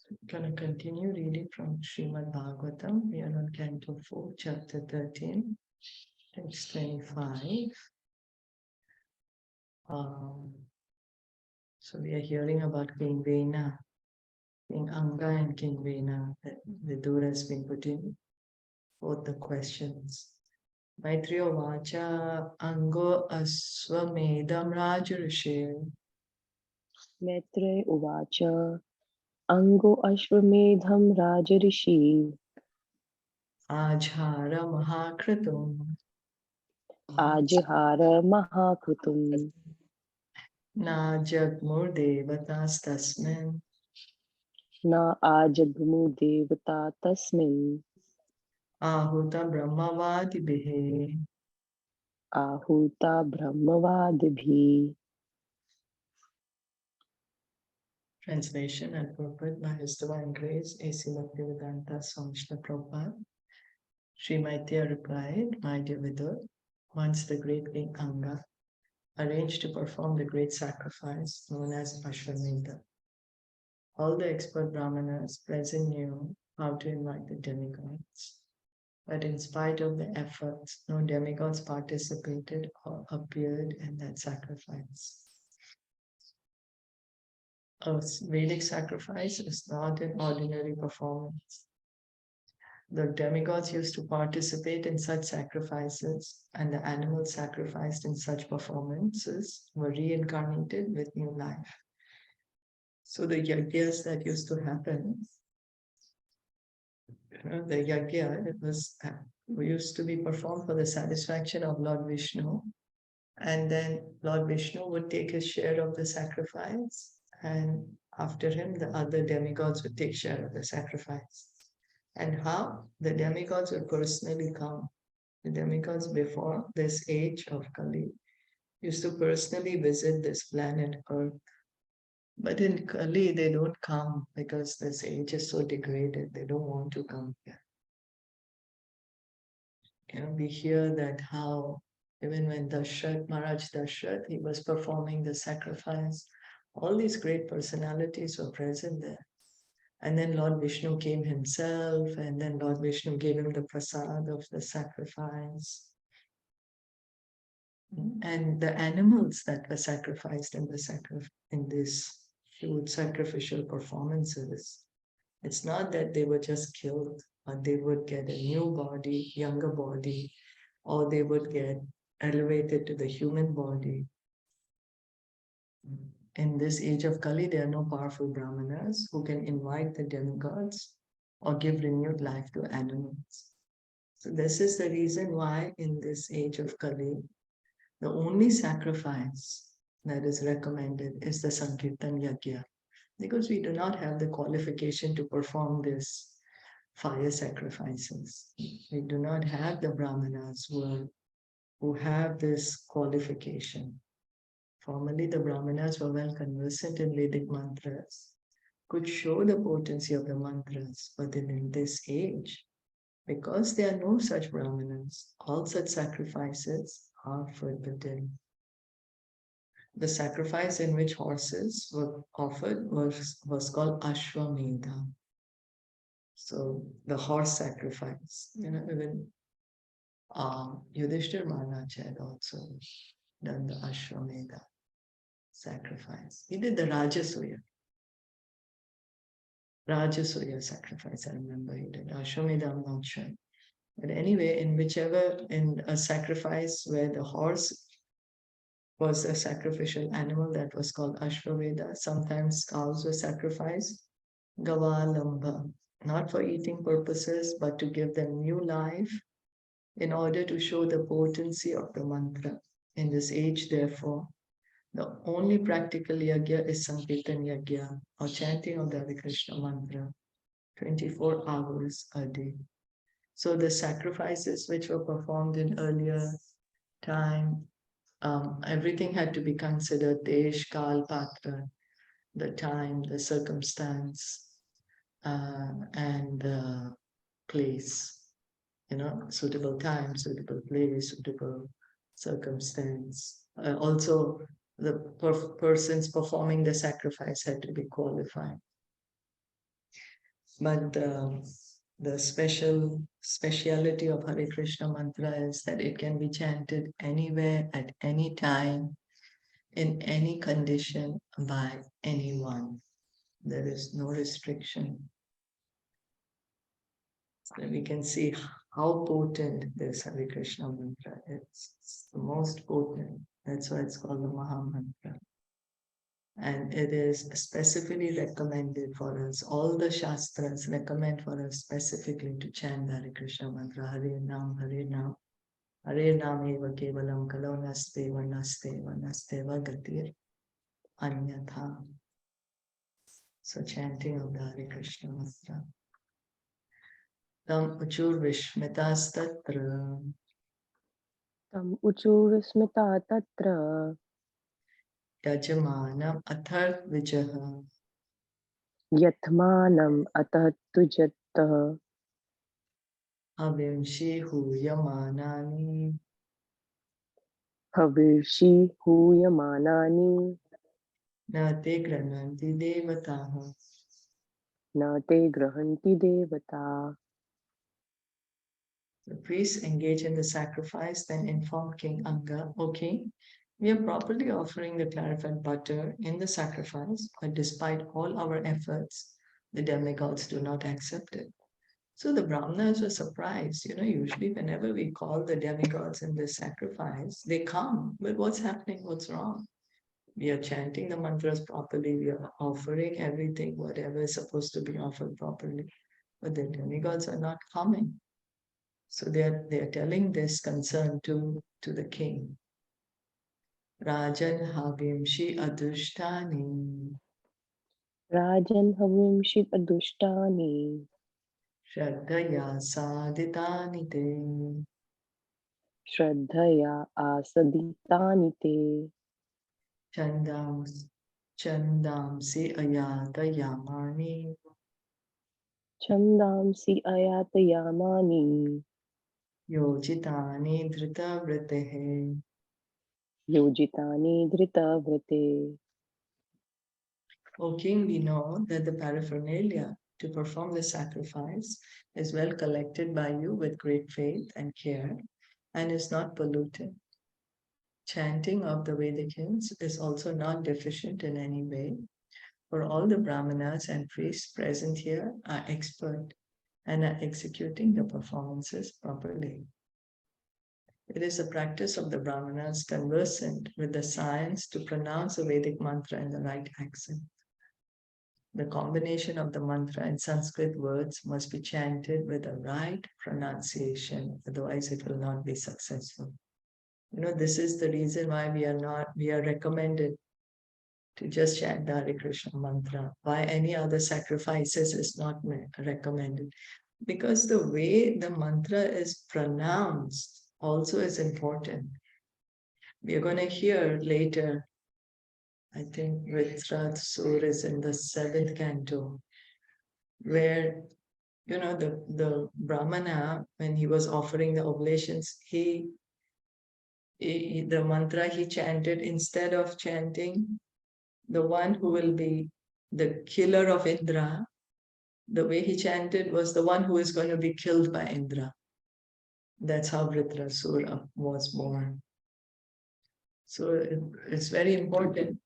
Going to continue reading from Srimad Bhagavatam. We are on Canto 4, Chapter 13, text 25. So we are hearing about King Vena, King Anga and King Vena. Vidura has been putting both the questions. Maitreya Vacha Ango Aswamedam Rajarishir. Maitre Uvacha Ango Ashvamedham Rajarishi Ajhara Mahakritum. Ajihara Mahakrutum Na Jagmur Devatas Tasmin. Na Ajagmu Devata Tasmin Ahuta Brahmavadibhe. Ahuta Brahmavadibhi. Translation and purport by His Divine Grace, A.C. Bhaktivedanta Swami Srila Prabhupada. Sri Maitreya replied, My dear Vidur, once the great King Anga arranged to perform the great sacrifice known as Ashwamedha. All the expert Brahmanas present knew how to invite the demigods. But in spite of the efforts, no demigods participated or appeared in that sacrifice. A Vedic sacrifice is not an ordinary performance. The demigods used to participate in such sacrifices, and the animals sacrificed in such performances were reincarnated with new life. So the yagyas that used to happen, the yagya, used to be performed for the satisfaction of Lord Vishnu, and then Lord Vishnu would take his share of the sacrifice, and after him, the other demigods would take share of the sacrifice. And how the demigods would personally come. The demigods before this age of Kali used to personally visit this planet Earth. But in Kali, they don't come because this age is so degraded. They don't want to come here. We hear that how even when Mahārāja Dashrath, he was performing the sacrifice, all these great personalities were present there. And then Lord Vishnu came himself, and then Lord Vishnu gave him the prasad of the sacrifice. And the animals that were sacrificed in these huge sacrificial performances, it's not that they were just killed, but they would get a new body, younger body, or they would get elevated to the human body. In this age of Kali, there are no powerful Brahmanas who can invite the demigods or give renewed life to animals. So this is the reason why in this age of Kali, the only sacrifice that is recommended is the Sankirtan Yajna, because we do not have the qualification to perform this fire sacrifices. We do not have the Brahmanas who have this qualification. Formerly, the Brahmanas were well conversant in Vedic mantras, could show the potency of the mantras, but in this age, because there are no such Brahmanas, all such sacrifices are forbidden. The sacrifice in which horses were offered was called Ashwamedha. So the horse sacrifice, even Yudhishthir Maharaj had also done the Ashwamedha sacrifice. He did the Rajasuya sacrifice, I remember he did. Ashwamedha, I'm not sure. But anyway, in a sacrifice where the horse was a sacrificial animal, that was called Ashwamedha. Sometimes cows were sacrificed, Gavalamba, not for eating purposes, but to give them new life in order to show the potency of the mantra. In this age, therefore, the only practical yajna is Sankirtan Yajna, or chanting of the Hare Krishna mantra, 24 hours a day. So the sacrifices which were performed in earlier time, everything had to be considered, Desh, Kal, Patra, the time, the circumstance, and the place. Suitable time, suitable place, suitable circumstance. Also, the persons performing the sacrifice had to be qualified. But the speciality of Hare Krishna mantra is that it can be chanted anywhere, at any time, in any condition, by anyone. There is no restriction. So we can see how potent this Hare Krishna mantra is. It's the most potent. That's why it's called the Maha Mantra. And it is specifically recommended for us. All the Shastras recommend for us specifically to chant the Hare Krishna mantra. Hare Nam, Hare Nam. Hare Nam eva kevalam kalo naste va gatir anyatha. So chanting of the Hare Krishna mantra. Tam uchur vishmitastatra Tam uchu vismita tatra yajamanam athart vijaha yathmanam atahtujatah avimshi huyamanani havirshi huyamanani na te grananti devataha. na te grahanti devata. The priests engage in the sacrifice, then inform King Anga, "O king, we are properly offering the clarified butter in the sacrifice, but despite all our efforts, the demigods do not accept it." So the Brahmanas were surprised. Usually whenever we call the demigods in this sacrifice, they come. But what's happening? What's wrong? We are chanting the mantras properly. We are offering everything, whatever is supposed to be offered properly. But the demigods are not coming. So they are telling this concern to the king. Rajan havimshi adushtani Rajan havimshit adushtani shraddhaya saditani te shraddhaya asaditani te chandams chandamsi ayatayamani chandamsi ayatayamani yojitani dhritavritehe. yojitani dhritavrate. O king, we know that the paraphernalia to perform the sacrifice is well collected by you with great faith and care and is not polluted. Chanting of the Vedic hymns is also not deficient in any way, for all the Brahmanas and priests present here are expert and are executing the performances properly. It is the practice of the Brahmanas conversant with the science to pronounce the Vedic mantra in the right accent. The combination of the mantra and Sanskrit words must be chanted with the right pronunciation, otherwise it will not be successful. This is the reason why we are recommended to just chant the Hare Krishna mantra. Why any other sacrifices is not recommended. Because the way the mantra is pronounced also is important. We are going to hear later, I think Vritratsur is in the 7th canto, where the Brahmana, when he was offering the oblations, the mantra he chanted, instead of chanting the one who will be the killer of Indra, the way he chanted was the one who is going to be killed by Indra. That's how Vritrasura was born. So it's very important.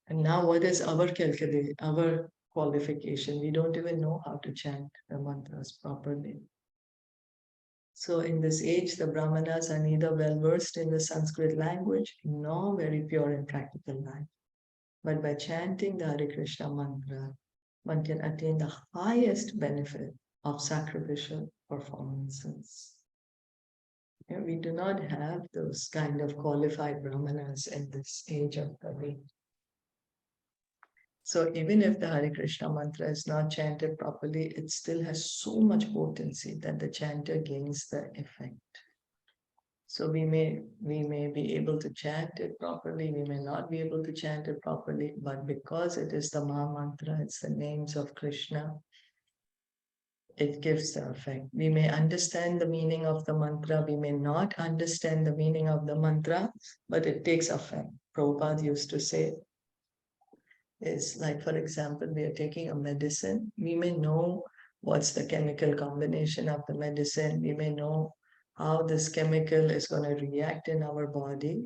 And now what is our calculation, our qualification? We don't even know how to chant the mantras properly. So in this age, the Brahmanas are neither well versed in the Sanskrit language nor very pure in practical life. But by chanting the Hare Krishna mantra, one can attain the highest benefit of sacrificial performances. We do not have those kind of qualified Brahmanas in this age of Kali. So even if the Hare Krishna mantra is not chanted properly, it still has so much potency that the chanter gains the effect. So we may be able to chant it properly, we may not be able to chant it properly, but because it is the Maha Mantra, it's the names of Krishna, it gives the effect. We may understand the meaning of the mantra, we may not understand the meaning of the mantra, but it takes effect. Prabhupada used to say, is like, for example, we are taking a medicine. We may know what's the chemical combination of the medicine. We may know how this chemical is going to react in our body,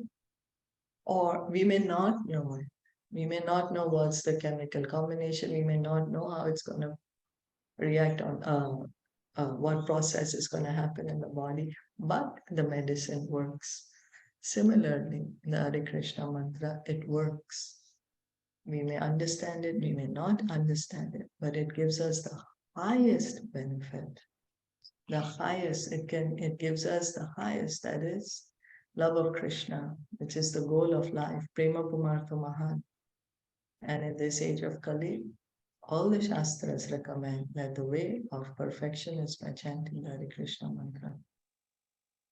or we may not know it. We may not know what's the chemical combination. We may not know how it's going to react on what process is going to happen in the body, but the medicine works. Similarly, the Hare Krishna mantra, it works. We may understand it, we may not understand it, but it gives us the highest benefit. The highest, it gives us the highest, that is love of Krishna, which is the goal of life, Prema Pumartha Mahan. And in this age of Kali, all the Shastras recommend that the way of perfection is by chanting the Hare Krishna mantra.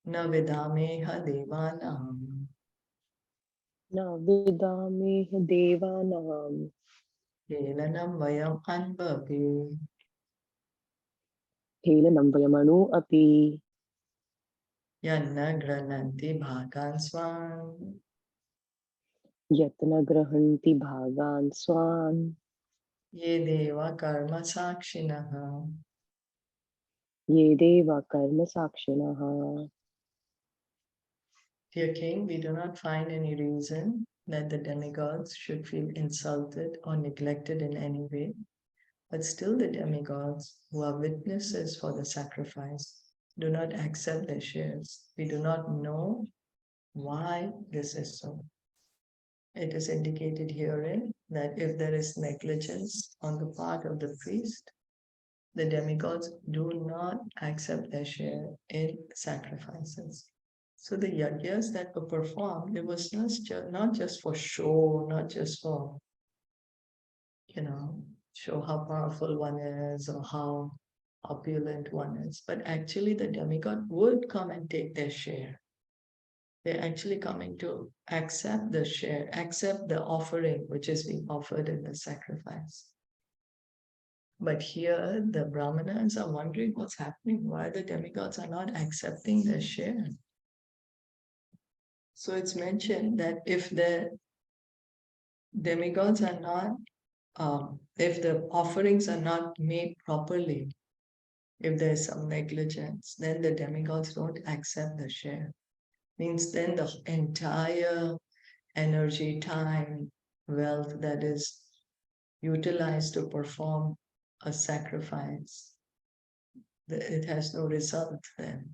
Na vidameha devanam. Na vidameh devanam. Helanam vayam anbhavi. Helanam vayamanu api. Yanna grananti bhagan swan. Yatna grahanti bhagan swan. Ye deva karma sakshinaha. Ye deva karma sakshinaha. Dear King, we do not find any reason that the demigods should feel insulted or neglected in any way, but still the demigods, who are witnesses for the sacrifice, do not accept their shares. We do not know why this is so. It is indicated herein that if there is negligence on the part of the priest, the demigods do not accept their share in sacrifices. So the yajnas that were performed, it was not just for show, not just for, show how powerful one is or how opulent one is, but actually the demigod would come and take their share. They're actually coming to accept the share, accept the offering which is being offered in the sacrifice. But here the Brahmanas are wondering what's happening, why the demigods are not accepting their share. So it's mentioned that if the demigods are not, if the offerings are not made properly, if there's some negligence, then the demigods don't accept the share. Means then the entire energy, time, wealth that is utilized to perform a sacrifice, it has no result then.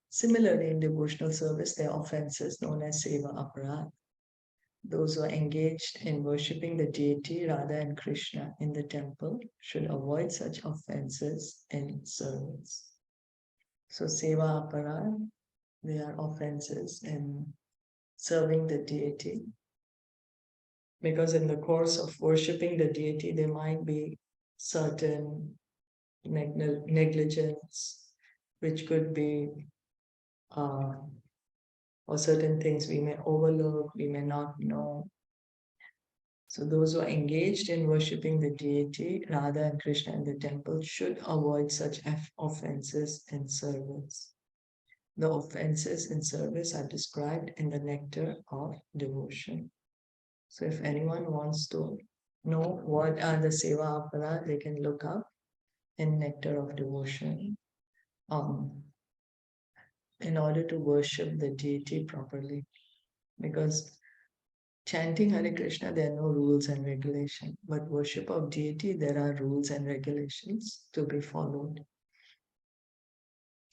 Similarly, in devotional service, there are offenses known as seva aparadha. Those who are engaged in worshipping the deity Radha and Krishna in the temple should avoid such offenses in service. So seva aparadha, they are offenses in serving the deity. Because in the course of worshipping the deity, there might be certain negligence, which could be, or certain things we may overlook, we may not know. So those who are engaged in worshipping the deity, Radha and Krishna in the temple, should avoid such offenses in service. The offenses in service are described in the nectar of devotion. So if anyone wants to know what are the seva aparadha, they can look up in nectar of devotion in order to worship the deity properly. Because chanting Hare Krishna, there are no rules and regulations, but worship of deity, there are rules and regulations to be followed.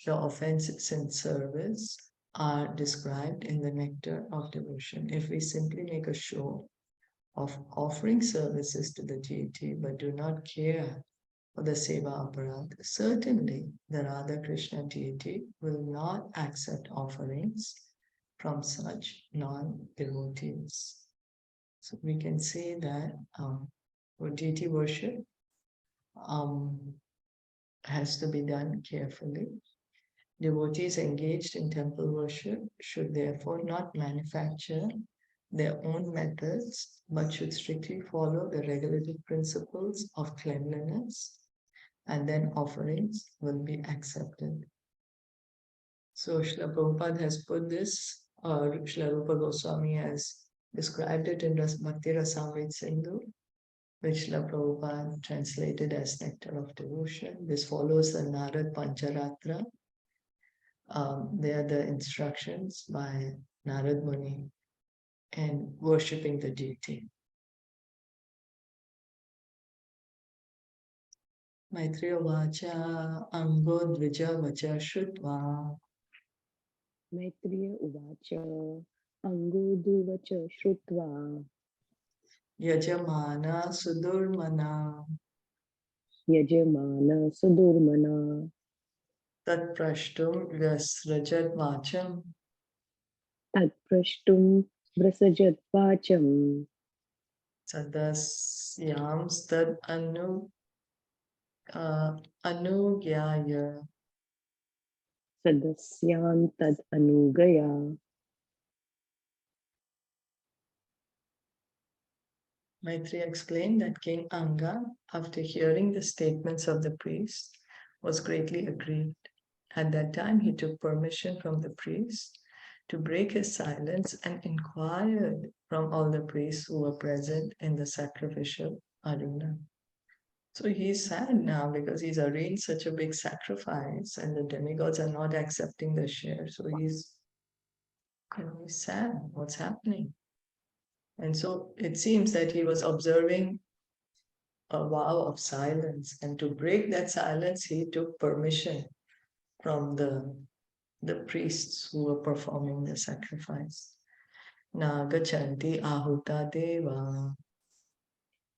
The offenses in service are described in the nectar of devotion. If we simply make a show of offering services to the deity but do not care for the seva aparadha, certainly the Radha Krishna deity will not accept offerings from such non-devotees. So we can say that for deity worship has to be done carefully. Devotees engaged in temple worship should therefore not manufacture their own methods, but should strictly follow the regulative principles of cleanliness, and then offerings will be accepted. So Srila Prabhupada has put this, Srila Rupa Goswami has described it in Bhakti Rasamrita Sindhu, which Srila Prabhupada translated as Nectar of Devotion. This follows the Narad Pancharatra. They are the instructions by Narad Muni and worshipping the deity. Maitreya Vacha Ango Dvija Vacha Shrutva Maitreya Uvacha Anguduvacha Shrutva Yajamana Sudurmana Yajamana Sudurmana Tat Prashtum Vyasrajat Vacham Tatprashtum Vrasajat Vacham Sadasyam Stad Anugyaya. Sadasyam Tad Anugaya. Maitreya explained that King Anga, after hearing the statements of the priest, was greatly aggrieved. At that time, he took permission from the priest to break his silence and inquired from all the priests who were present in the sacrificial arena. So he's sad now because he's arranged such a big sacrifice and the demigods are not accepting the share. So he's sad. What's happening? And so it seems that he was observing a vow of silence, and to break that silence, he took permission from the priests who were performing the sacrifice. Na gachanti ahuta deva,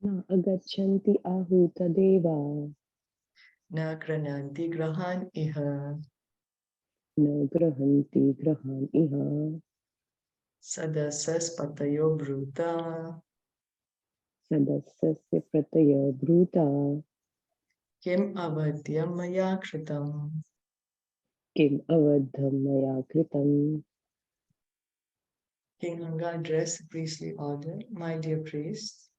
Na agachanti ahuta deva. na grananti grahan iha, Na grahanti grahan iha. sadasas patayo bruta, Sadasyasya prataya bhruta. kim avadyam maya kritam. Kim avadham maya kritam. King Anga addressed the priestly order. My dear priest,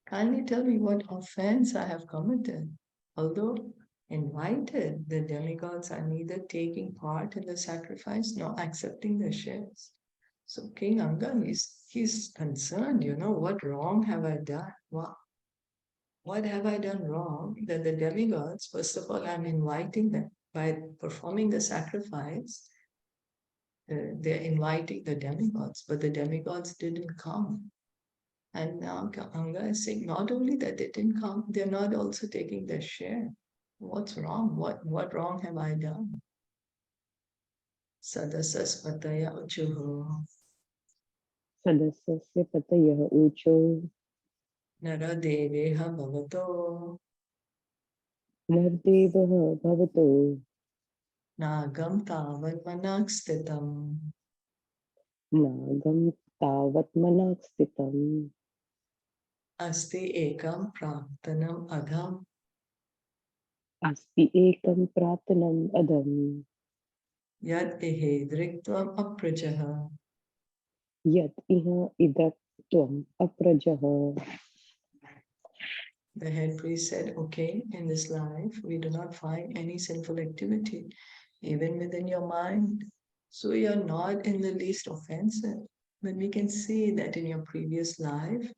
kindly tell me what offense I have committed. Although invited, the demigods are neither taking part in the sacrifice nor accepting the shares. So King Anga he's concerned, what wrong have I done? What have I done wrong that the demigods, first of all, I'm inviting them by performing the sacrifice. They're inviting the demigods, but the demigods didn't come. And now Anga is saying not only that they didn't come, they're not also taking their share. What's wrong? What wrong have I done? Sadasas pataya uchuho, Sadasyasya pataya ucho. nara deveha bhavato, Nardevaha bhavato. nagam tavan manakstitam, Nagam tavat manakstitam. asti ekam praptanam adham, Asti ekam pratanam adam. yad ehe driktvam aprajaha. Yat iha idaktam aprajaha. The head priest said, okay, in this life, we do not find any sinful activity, even within your mind. So you're not in the least offensive. But we can see that in your previous life,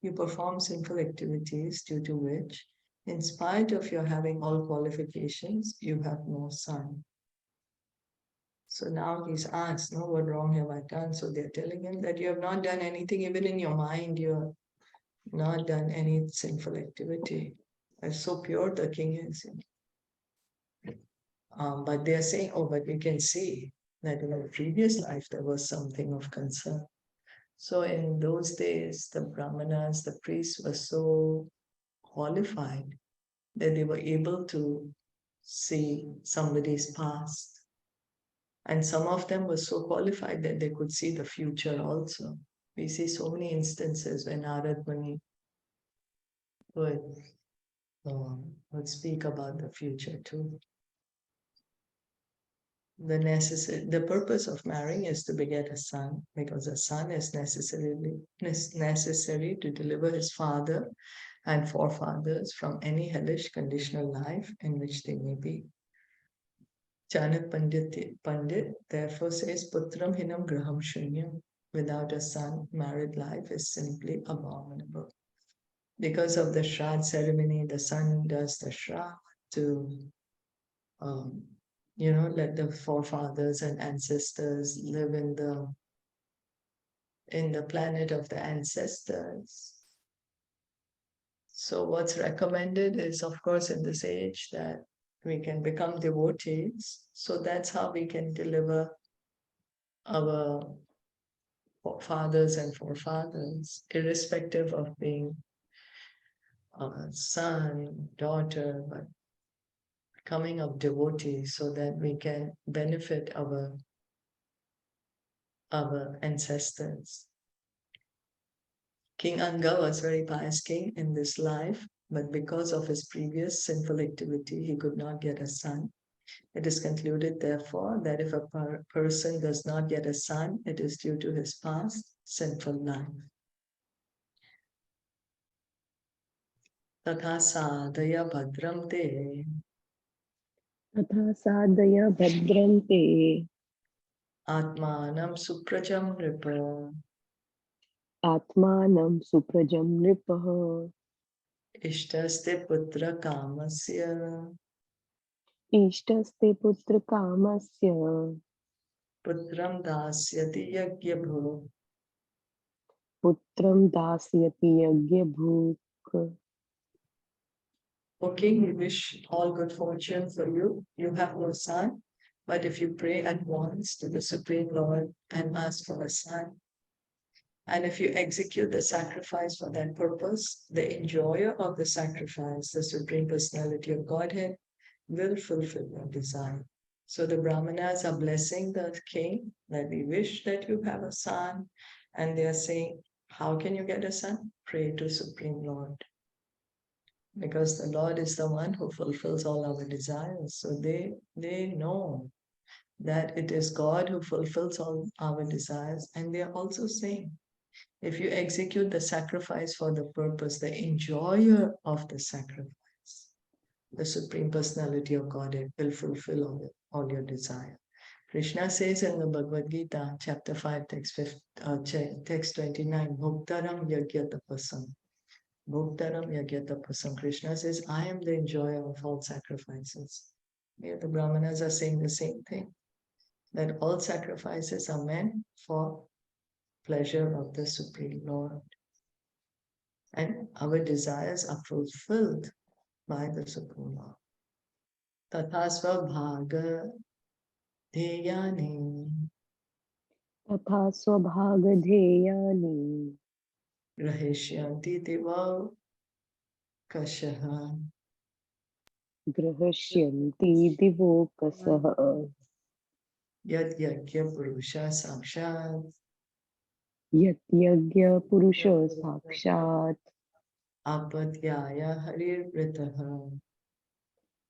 you perform sinful activities due to which, in spite of your having all qualifications, you have no son. So now he's asked, no, what wrong have I done? So they're telling him that you have not done anything, even in your mind, you have not done any sinful activity. That's so pure the king is. But they're saying, oh, but we can see that in the previous life there was something of concern. So in those days, the brahmanas, the priests were so qualified that they were able to see somebody's past. And some of them were so qualified that they could see the future also. We see so many instances when Narad Muni would, would speak about the future too. The purpose of marrying is to beget a son, because a son is necessary to deliver his father and forefathers from any hellish conditional life in which they may be. Chanakya Pandit therefore says, Putram hinam graham shunyam. without a son, married life is simply abominable. Because of the Shraddh ceremony, the son does the Shraddh to, um, let the forefathers and ancestors live in the planet of the ancestors. So what's recommended is, of course, in this age that we can become devotees. So that's how we can deliver our fathers and forefathers, irrespective of being a son, daughter, but becoming of devotees so that we can benefit our ancestors. King Anga was very pious king in this life, but because of his previous sinful activity, he could not get a son. It is concluded, therefore, that if a person does not get a son, it is due to his past sinful life. Tatha sadhaya bhadram te तथा साधय भद्रं ते atmanam suprajam nripa आत्मानं सुप्रजं नृपः ishtaste putra kamasya इष्टस्ते पुत्रकामस्य putram dasyati yagyabhu. पुत्रं दास्यति यज्ञभुक्. O king, we wish all good fortune for you. You have no son, but if you pray at once to the Supreme Lord and ask for a son, and if you execute the sacrifice for that purpose, the enjoyer of the sacrifice, the Supreme Personality of Godhead, will fulfill your desire. So the Brahmanas are blessing the king that we wish that you have a son, and they are saying, how can you get a son? Pray to Supreme Lord. Because the Lord is the one who fulfills all our desires. So they know that it is God who fulfills all our desires. And they are also saying, if you execute the sacrifice for the purpose, the enjoyer of the sacrifice, the Supreme Personality of Godhead will fulfill all your desire. Krishna says in the Bhagavad Gita, chapter 5, text 29, Bhuktaram Yagyatapasam. Bhuktaram Yagyatapasam. Krishna says, I am the enjoyer of all sacrifices. Here the Brahmanas are saying the same thing, that all sacrifices are meant for pleasure of the Supreme Lord. And our desires are fulfilled by the Supreme Lord. Tathasva bhaga dheyani तथा स्वभागधेयानि grahishyanti diva kashaha ग्रहष्यन्ति दिवोकसः yad yagya purusha sakshat यत् यज्ञपुरुषो साक्षात् apatyaya harirvritaha.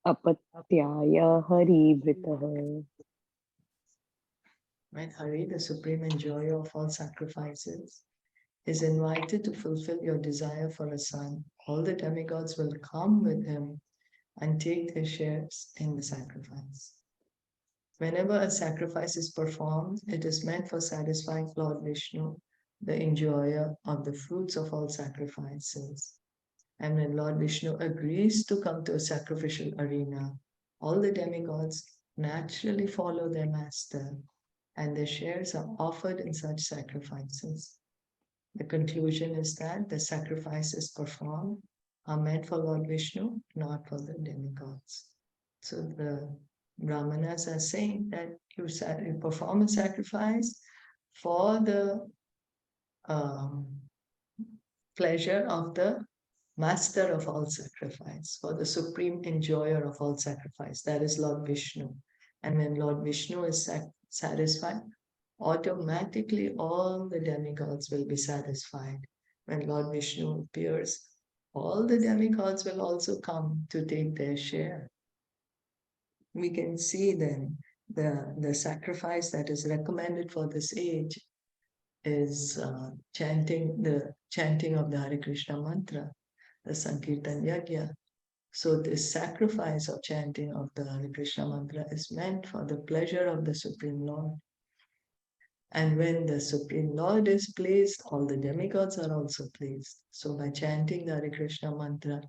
अपत्याय हरिवृतः. When Hari, the supreme enjoyer of all sacrifices, is invited to fulfill your desire for a son, all the demigods will come with him and take their shares in the sacrifice. Whenever a sacrifice is performed, it is meant for satisfying Lord Vishnu, the enjoyer of the fruits of all sacrifices. And when Lord Vishnu agrees to come to a sacrificial arena, all the demigods naturally follow their master, and their shares are offered in such sacrifices. The conclusion is that the sacrifices performed are meant for Lord Vishnu, not for the demigods. So the Brahmanas are saying that you perform a sacrifice for the um, pleasure of the master of all sacrifice, for the supreme enjoyer of all sacrifice, that is Lord Vishnu. And when Lord Vishnu is satisfied, automatically all the demigods will be satisfied. When Lord Vishnu appears, all the demigods will also come to take their share. We can see then the sacrifice that is recommended for this age is chanting of the Hare Krishna mantra, the Sankirtan Yajna. So this sacrifice of chanting of the Hare Krishna mantra is meant for the pleasure of the Supreme Lord. And when the Supreme Lord is pleased, all the demigods are also pleased. So by chanting the Hare Krishna mantra,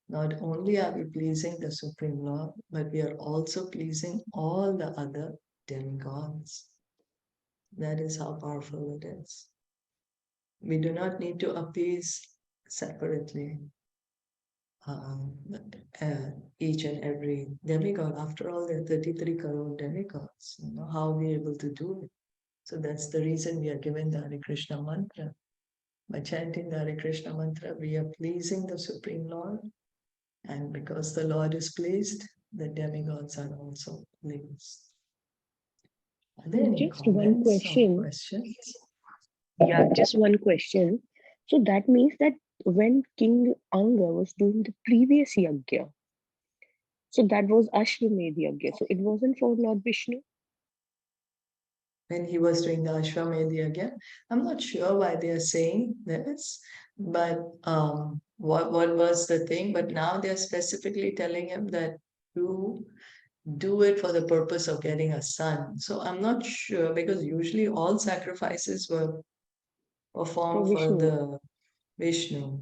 not only are we pleasing the Supreme Lord, but we are also pleasing all the other demigods. That is how powerful it is. We do not need to appease separately each and every demigod. After all, there are 33 crore demigods. How are we able to do it? So that's the reason we are given the Hare Krishna mantra. By chanting the Hare Krishna mantra, we are pleasing the Supreme Lord. And because the Lord is pleased, the demigods are also pleased. Are there any Just one comments or question. questions? Yeah, just one question. So that means that when King Anga was doing the previous yagya, so that was Ashwamedh yagya. So it wasn't for Lord Vishnu. When he was doing the Ashwamedh again, I'm not sure why they are saying this, but what was the thing? But now they are specifically telling him that you do it for the purpose of getting a son. So I'm not sure, because usually all sacrifices were For performed for Vishnu. the Vishnu.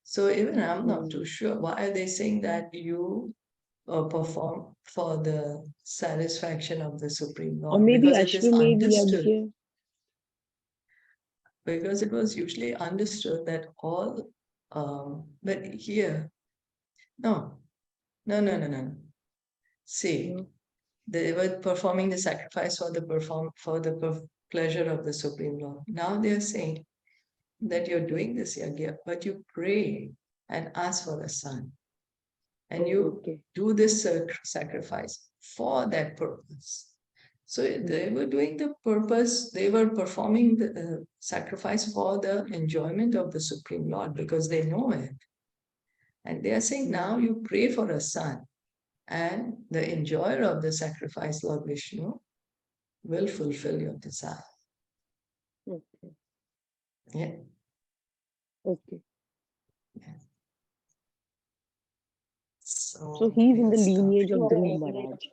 So even I'm not too Hmm. sure why are they saying that you perform for the satisfaction of the Supreme Or Lord, maybe because it is Ashwamedh understood, yagya. because it was usually understood that all, but here, no, no. See, No. they were performing the sacrifice for the pleasure of the Supreme Lord. Now they are saying that you're doing this yagya, but you pray and ask for a son, and you Okay. do this sacrifice for that purpose. So they were doing the purpose, they were performing the sacrifice for the enjoyment of the Supreme Lord because they know it. And they are saying, now you pray for a son, and the enjoyer of the sacrifice, Lord Vishnu, will fulfill your desire. Okay. Yeah. Okay. Yeah. So So he's in we'll the stop lineage of here. Dhruva Maharaj,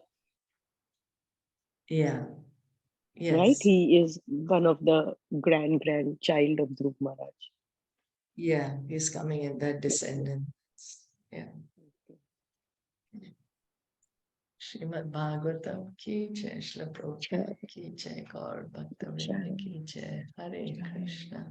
Yeah. right? Yes. He is one of the grandchild of Dhruva Maharaj. Yeah. He's coming in that descendant. Yeah. Srimad Bhagavatam ki jai, Srila Prabhupada Jai, ki jai, Gaur Bhakta jai, Vrinda ki jai, Hare jai. Krishna.